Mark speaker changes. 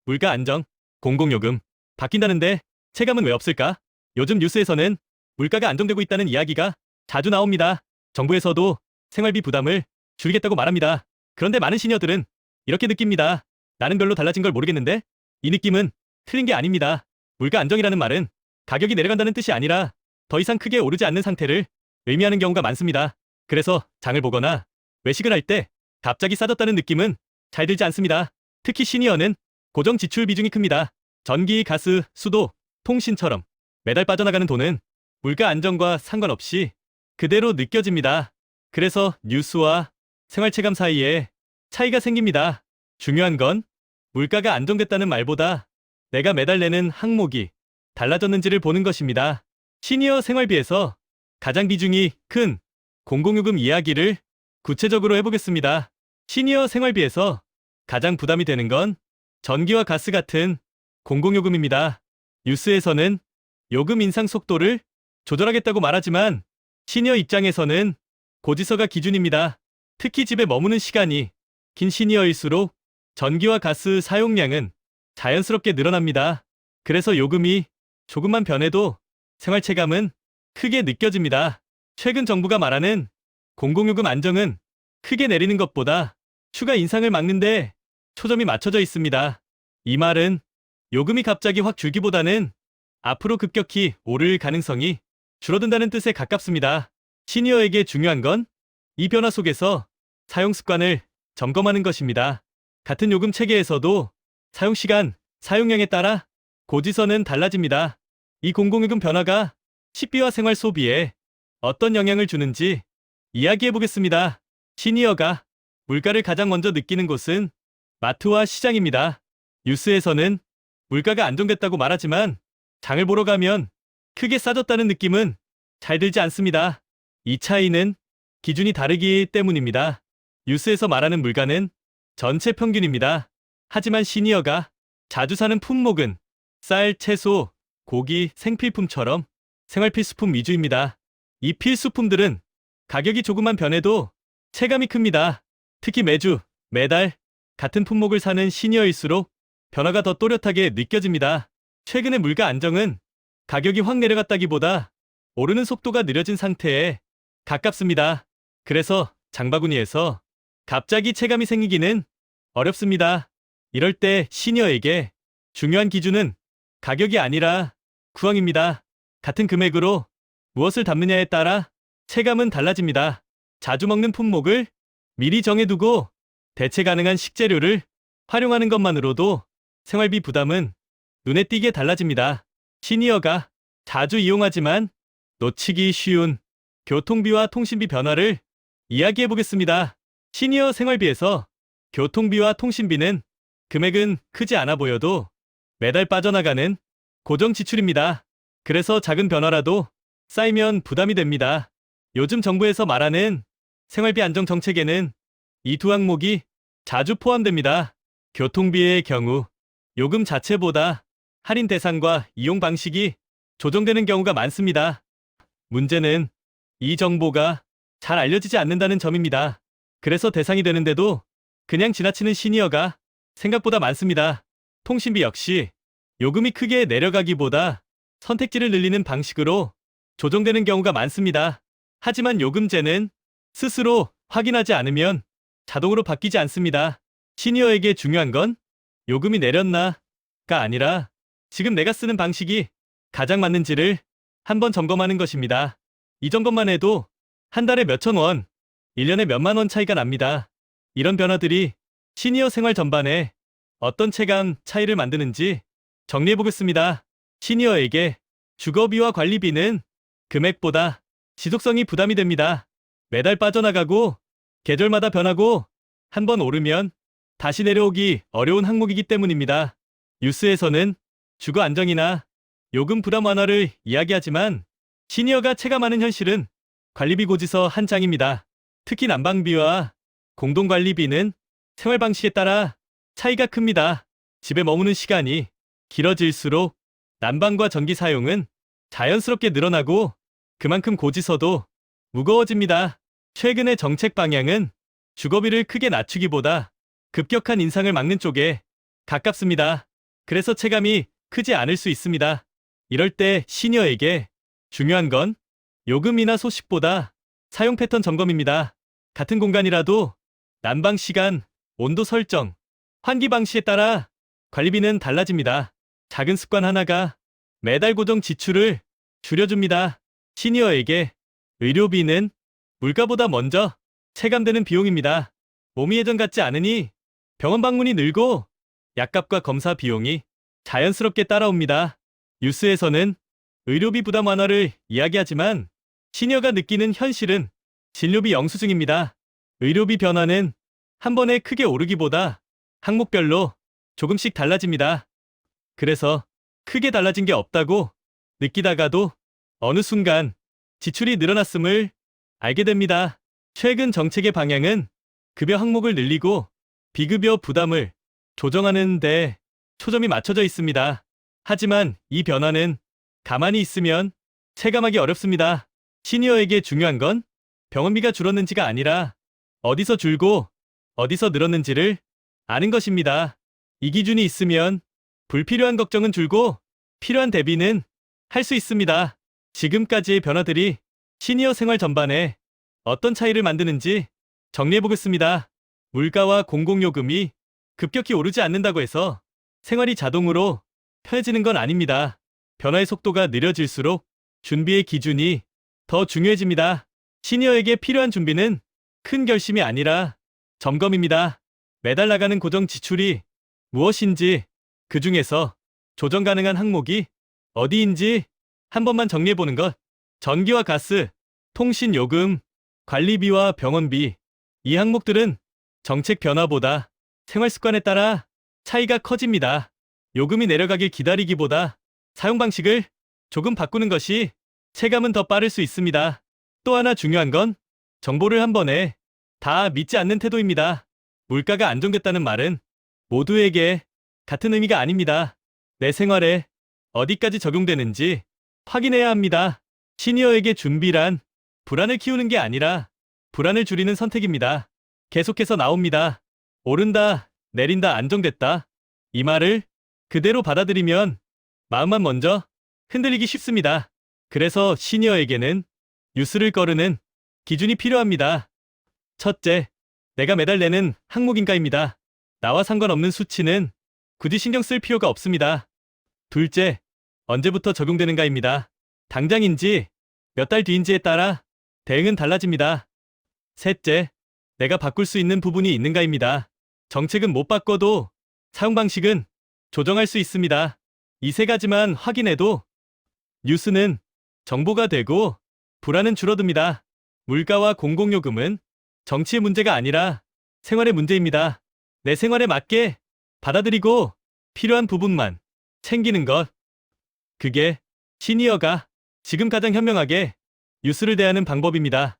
Speaker 1: 물가 안정, 공공요금 바뀐다는데 체감은 왜 없을까? 요즘 뉴스에서는 물가가 안정되고 있다는 이야기가 자주 나옵니다. 정부에서도 생활비 부담을 줄이겠다고 말합니다. 그런데 많은 시니어들은 이렇게 느낍니다. 나는 별로 달라진 걸 모르겠는데? 이 느낌은 틀린 게 아닙니다. 물가 안정이라는 말은 가격이 내려간다는 뜻이 아니라 더 이상 크게 오르지 않는 상태를 의미하는 경우가 많습니다. 그래서 장을 보거나 외식을 할 때 갑자기 싸졌다는 느낌은 잘 들지 않습니다. 특히 시니어는 고정 지출 비중이 큽니다. 전기, 가스, 수도, 통신처럼 매달 빠져나가는 돈은 물가 안정과 상관없이 그대로 느껴집니다. 그래서 뉴스와 생활체감 사이에 차이가 생깁니다. 중요한 건 물가가 안정됐다는 말보다 내가 매달 내는 항목이 달라졌는지를 보는 것입니다. 시니어 생활비에서 가장 비중이 큰 공공요금 이야기를 구체적으로 해보겠습니다. 시니어 생활비에서 가장 부담이 되는 건 전기와 가스 같은 공공요금입니다. 뉴스에서는 요금 인상 속도를 조절하겠다고 말하지만 시니어 입장에서는 고지서가 기준입니다. 특히 집에 머무는 시간이 긴 시니어일수록 전기와 가스 사용량은 자연스럽게 늘어납니다. 그래서 요금이 조금만 변해도 생활체감은 크게 느껴집니다. 최근 정부가 말하는 공공요금 안정은 크게 내리는 것보다 추가 인상을 막는데 초점이 맞춰져 있습니다. 이 말은 요금이 갑자기 확 줄기보다는 앞으로 급격히 오를 가능성이 줄어든다는 뜻에 가깝습니다. 시니어에게 중요한 건 이 변화 속에서 사용 습관을 점검하는 것입니다. 같은 요금 체계에서도 사용시간, 사용량에 따라 고지서는 달라집니다. 이 공공요금 변화가 식비와 생활 소비에 어떤 영향을 주는지 이야기해 보겠습니다. 시니어가 물가를 가장 먼저 느끼는 곳은 마트와 시장입니다. 뉴스에서는 물가가 안정됐다고 말하지만 장을 보러 가면 크게 싸졌다는 느낌은 잘 들지 않습니다. 이 차이는 기준이 다르기 때문입니다. 뉴스에서 말하는 물가는 전체 평균입니다. 하지만 시니어가 자주 사는 품목은 쌀, 채소, 고기, 생필품처럼 생활필수품 위주입니다. 이 필수품들은 가격이 조금만 변해도 체감이 큽니다. 특히 매주, 매달 같은 품목을 사는 시니어일수록 변화가 더 또렷하게 느껴집니다. 최근의 물가 안정은 가격이 확 내려갔다기보다 오르는 속도가 느려진 상태에 가깝습니다. 그래서 장바구니에서 갑자기 체감이 생기기는 어렵습니다. 이럴 때 시니어에게 중요한 기준은 가격이 아니라 구황입니다. 같은 금액으로 무엇을 담느냐에 따라 체감은 달라집니다. 자주 먹는 품목을 미리 정해두고 대체 가능한 식재료를 활용하는 것만으로도 생활비 부담은 눈에 띄게 달라집니다. 시니어가 자주 이용하지만 놓치기 쉬운 교통비와 통신비 변화를 이야기해 보겠습니다. 시니어 생활비에서 교통비와 통신비는 금액은 크지 않아 보여도 매달 빠져나가는 고정 지출입니다. 그래서 작은 변화라도 쌓이면 부담이 됩니다. 요즘 정부에서 말하는 생활비 안정 정책에는 이 두 항목이 자주 포함됩니다. 교통비의 경우 요금 자체보다 할인 대상과 이용 방식이 조정되는 경우가 많습니다. 문제는 이 정보가 잘 알려지지 않는다는 점입니다. 그래서 대상이 되는데도 그냥 지나치는 시니어가 생각보다 많습니다. 통신비 역시 요금이 크게 내려가기보다 선택지를 늘리는 방식으로 조정되는 경우가 많습니다. 하지만 요금제는 스스로 확인하지 않으면 자동으로 바뀌지 않습니다. 시니어에게 중요한 건 요금이 내렸나가 아니라 지금 내가 쓰는 방식이 가장 맞는지를 한번 점검하는 것입니다. 이 점검만 해도 한 달에 몇천 원, 1년에 몇만 원 차이가 납니다. 이런 변화들이 시니어 생활 전반에 어떤 체감 차이를 만드는지 정리해 보겠습니다. 시니어에게 주거비와 관리비는 금액보다 지속성이 부담이 됩니다. 매달 빠져나가고 계절마다 변하고 한번 오르면 다시 내려오기 어려운 항목이기 때문입니다. 뉴스에서는 주거 안정이나 요금 부담 완화를 이야기하지만 시니어가 체감하는 현실은 관리비 고지서 한 장입니다. 특히 난방비와 공동관리비는 생활 방식에 따라 차이가 큽니다. 집에 머무는 시간이 길어질수록 난방과 전기 사용은 자연스럽게 늘어나고 그만큼 고지서도 무거워집니다. 최근의 정책 방향은 주거비를 크게 낮추기보다 급격한 인상을 막는 쪽에 가깝습니다. 그래서 체감이 크지 않을 수 있습니다. 이럴 때 시니어에게 중요한 건 요금이나 소식보다 사용 패턴 점검입니다. 같은 공간이라도 난방 시간, 온도 설정, 환기 방식에 따라 관리비는 달라집니다. 작은 습관 하나가 매달 고정 지출을 줄여줍니다. 시니어에게 의료비는 물가보다 먼저 체감되는 비용입니다. 몸이 예전 같지 않으니 병원 방문이 늘고 약값과 검사 비용이 자연스럽게 따라옵니다. 뉴스에서는 의료비 부담 완화를 이야기하지만 시니어가 느끼는 현실은 진료비 영수증입니다. 의료비 변화는 한 번에 크게 오르기보다 항목별로 조금씩 달라집니다. 그래서 크게 달라진 게 없다고 느끼다가도 어느 순간 지출이 늘어났음을 알게 됩니다. 최근 정책의 방향은 급여 항목을 늘리고 비급여 부담을 조정하는 데 초점이 맞춰져 있습니다. 하지만 이 변화는 가만히 있으면 체감하기 어렵습니다. 시니어에게 중요한 건 병원비가 줄었는지가 아니라 어디서 줄고 어디서 늘었는지를 아는 것입니다. 이 기준이 있으면 불필요한 걱정은 줄고 필요한 대비는 할 수 있습니다. 지금까지의 변화들이 시니어 생활 전반에 어떤 차이를 만드는지 정리해보겠습니다. 물가와 공공요금이 급격히 오르지 않는다고 해서 생활이 자동으로 편해지는 건 아닙니다. 변화의 속도가 느려질수록 준비의 기준이 더 중요해집니다. 시니어에게 필요한 준비는 큰 결심이 아니라 점검입니다. 매달 나가는 고정 지출이 무엇인지, 그 중에서 조정 가능한 항목이 어디인지 한 번만 정리해보는 것. 전기와 가스, 통신 요금, 관리비와 병원비, 이 항목들은 정책 변화보다 생활 습관에 따라 차이가 커집니다. 요금이 내려가길 기다리기보다 사용 방식을 조금 바꾸는 것이 체감은 더 빠를 수 있습니다. 또 하나 중요한 건 정보를 한 번에 다 믿지 않는 태도입니다. 물가가 안정됐다는 말은 모두에게 같은 의미가 아닙니다. 내 생활에 어디까지 적용되는지 확인해야 합니다. 시니어에게 준비란 불안을 키우는 게 아니라 불안을 줄이는 선택입니다. 계속해서 나옵니다. 오른다, 내린다, 안정됐다. 이 말을 그대로 받아들이면 마음만 먼저 흔들리기 쉽습니다. 그래서 시니어에게는 뉴스를 거르는 기준이 필요합니다. 첫째, 내가 매달 내는 항목인가입니다. 나와 상관없는 수치는 굳이 신경 쓸 필요가 없습니다. 둘째, 언제부터 적용되는가입니다. 당장인지 몇 달 뒤인지에 따라 대응은 달라집니다. 셋째, 내가 바꿀 수 있는 부분이 있는가입니다. 정책은 못 바꿔도 사용 방식은 조정할 수 있습니다. 이 세 가지만 확인해도 뉴스는 정보가 되고 불안은 줄어듭니다. 물가와 공공요금은 정치의 문제가 아니라 생활의 문제입니다. 내 생활에 맞게 받아들이고 필요한 부분만 챙기는 것. 그게 시니어가 지금 가장 현명하게 뉴스를 대하는 방법입니다.